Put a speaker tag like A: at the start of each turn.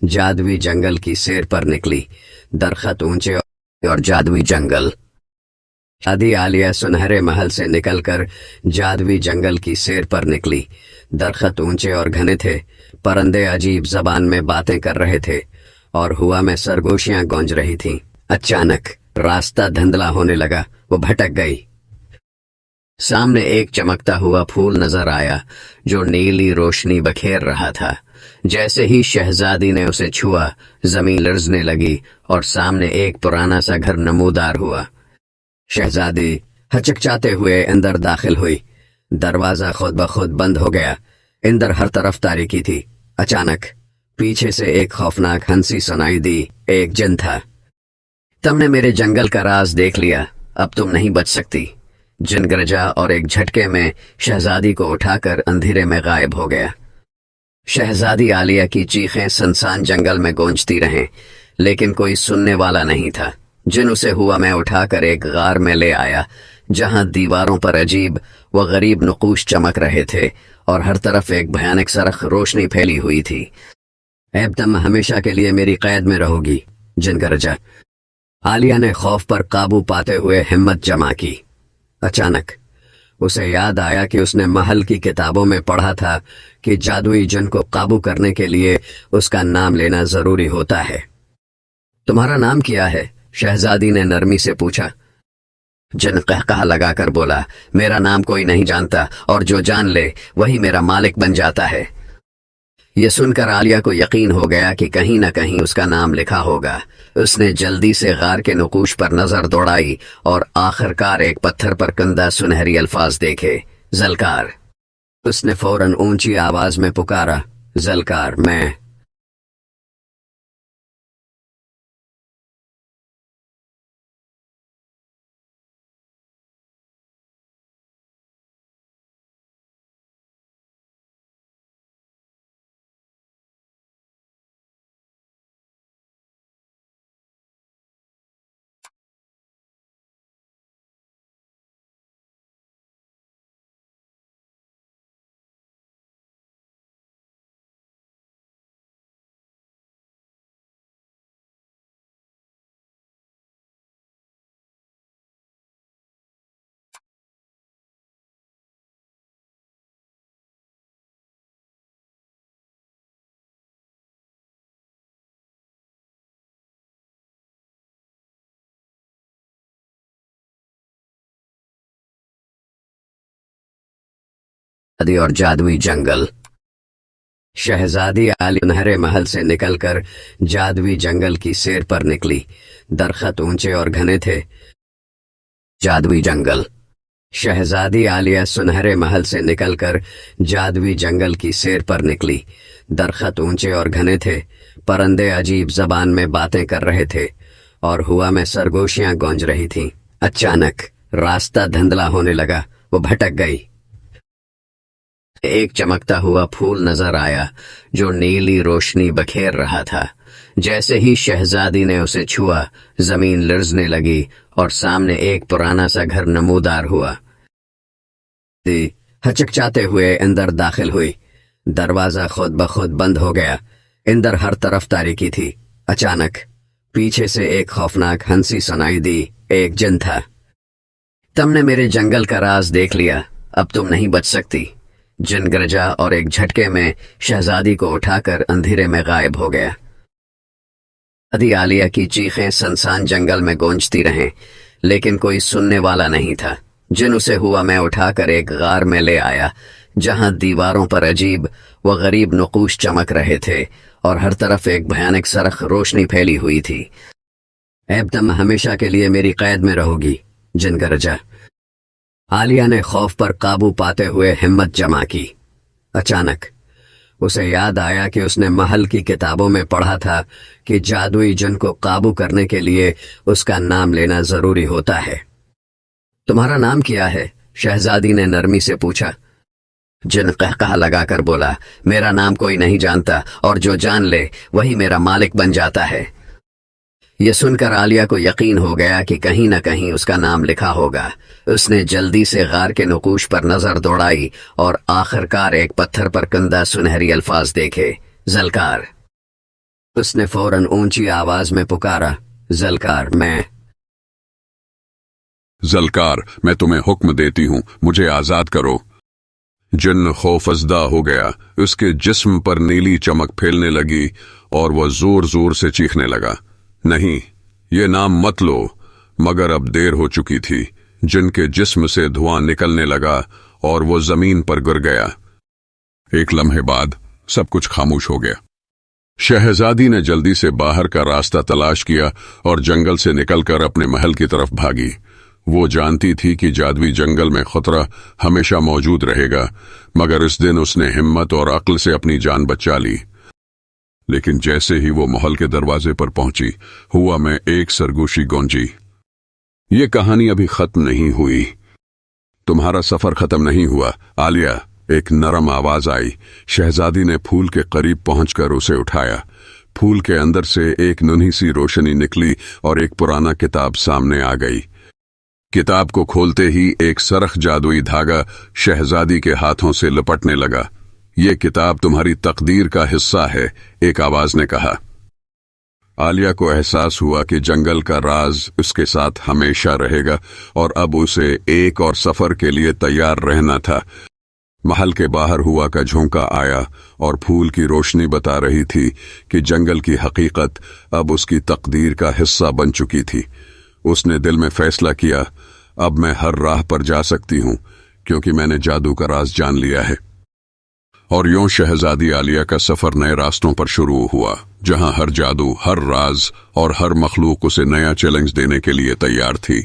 A: जादुई जंगल की सैर पर निकली। दरख्त ऊंचे और जादुई जंगल। शादी आलिया सुनहरे महल से निकलकर जादुई जंगल की सैर पर निकली। दरख्त ऊंचे और घने थे, परिंदे अजीब जबान में बातें कर रहे थे और हवा में सरगोशियां गूंज रही थीं। अचानक रास्ता धुंधला होने लगा, वो भटक गई। सामने एक चमकता हुआ फूल नजर आया जो नीली रोशनी बखेर रहा था। जैसे ही शहजादी ने उसे छुआ, जमीन लर्जने लगी और सामने एक पुराना सा घर नमूदार हुआ। शहजादी हचकचाते हुए अंदर दाखिल हुई। दरवाजा खुद ब खुद बंद हो गया। अंदर हर तरफ तारीकी थी। अचानक पीछे से एक खौफनाक हंसी सुनाई दी। एक जिन था। तुमने मेरे जंगल का राज देख लिया, अब तुम नहीं बच सकती। जिन गरजा और एक झटके में शहजादी को उठाकर अंधेरे में गायब हो गया। शहजादी आलिया की चीखें सुनसान जंगल में गूंजती रहें, लेकिन कोई सुनने वाला नहीं था। जिन उसे हुआ में उठाकर एक गार में ले आया, जहां दीवारों पर अजीब व गरीब नकूश चमक रहे थे और हर तरफ एक भयानक सरख रोशनी फैली हुई थी। अब तुम हमेशा के लिए मेरी कैद में रहोगी, जिन गरजा। आलिया ने खौफ पर काबू पाते हुए हिम्मत जमा की। अचानक उसे याद आया कि उसने महल की किताबों में पढ़ा था कि जादुई जिन को काबू करने के लिए उसका नाम लेना जरूरी होता है। तुम्हारा नाम क्या है? शहजादी ने नरमी से पूछा। जिन कहकहा लगाकर बोला, मेरा नाम कोई नहीं जानता और जो जान ले वही मेरा मालिक बन जाता है। यह सुनकर आलिया को यकीन हो गया कि कहीं न कहीं उसका नाम लिखा होगा। उसने जल्दी से गार के नकूश पर नजर दौड़ाई और आखिरकार एक पत्थर पर कंदा सुनहरी अल्फाज देखे, जलकार। उसने फौरन ऊंची आवाज में पुकारा, जलकार मैं। और जादुई जंगल। शहजादी आली सुनहरे महल से निकलकर जादुई जंगल की सैर पर निकली। दरख्त ऊंचे और घने थे। जादुई जंगल। शहजादी आलिया सुनहरे महल से निकलकर जादुई जंगल की सैर पर निकली। दरख्त ऊंचे और घने थे, परिंदे अजीब जबान में बातें कर रहे थे और हवा में सरगोशियां गूंज रही थीं। अचानक रास्ता धुंधला होने लगा, वो भटक गई। एक चमकता हुआ फूल नजर आया जो नीली रोशनी बखेर रहा था। जैसे ही शहजादी ने उसे छुआ, जमीन लर्जने लगी और सामने एक पुराना सा घर नमूदार हुआ। हचकचाते हुए अंदर दाखिल हुई। दरवाजा खुद ब खुद बंद हो गया। अंदर हर तरफ तारीकी थी। अचानक पीछे से एक खौफनाक हंसी सुनाई दी। एक जिन था। तुमने मेरे जंगल का राज देख लिया, अब तुम नहीं बच सकती। जिन गरजा और एक झटके में शहजादी को उठाकर अंधेरे में गायब हो गया। शहजादी आलिया की चीखें सुनसान जंगल में गूंजती रहें, लेकिन कोई सुनने वाला नहीं था। जिन उसे हुआ में उठाकर एक गार में ले आया, जहां दीवारों पर अजीब व गरीब नकूश चमक रहे थे और हर तरफ एक भयानक सरख रोशनी फैली हुई थी। अब तुम हमेशा के लिए मेरी कैद में रहोगी, जिन गरजा। आलिया ने खौफ पर काबू पाते हुए हिम्मत जमा की। अचानक उसे याद आया कि उसने महल की किताबों में पढ़ा था कि जादुई जिन को काबू करने के लिए उसका नाम लेना जरूरी होता है। तुम्हारा नाम क्या है? शहजादी ने नरमी से पूछा। जिन कहकहा लगाकर बोला, मेरा नाम कोई नहीं जानता और जो जान ले वही मेरा मालिक बन जाता है। यह सुनकर आलिया को यकीन हो गया कि कहीं न कहीं उसका नाम लिखा होगा। उसने जल्दी से गार के नकूश पर नजर दौड़ाई और आखिरकार एक पत्थर पर कंदा सुनहरी अल्फाज देखे, जलकार। اس نے فوراً اونچی آواز میں پکارا، زلکار میں
B: زلکار، میں تمہیں حکم دیتی ہوں، مجھے آزاد کرو۔ جن خوفزدہ ہو گیا، اس کے جسم پر نیلی چمک پھیلنے لگی اور وہ زور زور سے چیخنے لگا، نہیں، یہ نام مت لو۔ مگر اب دیر ہو چکی تھی، جن کے جسم سے دھواں نکلنے لگا اور وہ زمین پر گر گیا۔ ایک لمحے بعد سب کچھ خاموش ہو گیا۔ شہزادی نے جلدی سے باہر کا راستہ تلاش کیا اور جنگل سے نکل کر اپنے محل کی طرف بھاگی۔ وہ جانتی تھی کہ جادوی جنگل میں خطرہ ہمیشہ موجود رہے گا، مگر اس دن اس نے ہمت اور عقل سے اپنی جان بچا لی۔ لیکن جیسے ہی وہ محل کے دروازے پر پہنچی، ہوا میں ایک سرگوشی گونجی، یہ کہانی ابھی ختم نہیں ہوئی، تمہارا سفر ختم نہیں ہوا عالیہ۔ ایک نرم آواز آئی۔ شہزادی نے پھول کے قریب پہنچ کر اسے اٹھایا۔ پھول کے اندر سے ایک ننھی سی روشنی نکلی اور ایک پرانا کتاب سامنے آ گئی۔ کتاب کو کھولتے ہی ایک سرخ جادوئی دھاگا شہزادی کے ہاتھوں سے لپٹنے لگا۔ یہ کتاب تمہاری تقدیر کا حصہ ہے، ایک آواز نے کہا۔ عالیہ کو احساس ہوا کہ جنگل کا راز اس کے ساتھ ہمیشہ رہے گا اور اب اسے ایک اور سفر کے لیے تیار رہنا تھا۔ محل کے باہر ہوا کا جھونکا آیا اور پھول کی روشنی بتا رہی تھی کہ جنگل کی حقیقت اب اس کی تقدیر کا حصہ بن چکی تھی۔ اس نے دل میں فیصلہ کیا، اب میں ہر راہ پر جا سکتی ہوں کیونکہ میں نے جادو کا راز جان لیا ہے۔ اور یوں شہزادی عالیہ کا سفر نئے راستوں پر شروع ہوا، جہاں ہر جادو، ہر راز اور ہر مخلوق اسے نیا چیلنج دینے کے لیے تیار تھی۔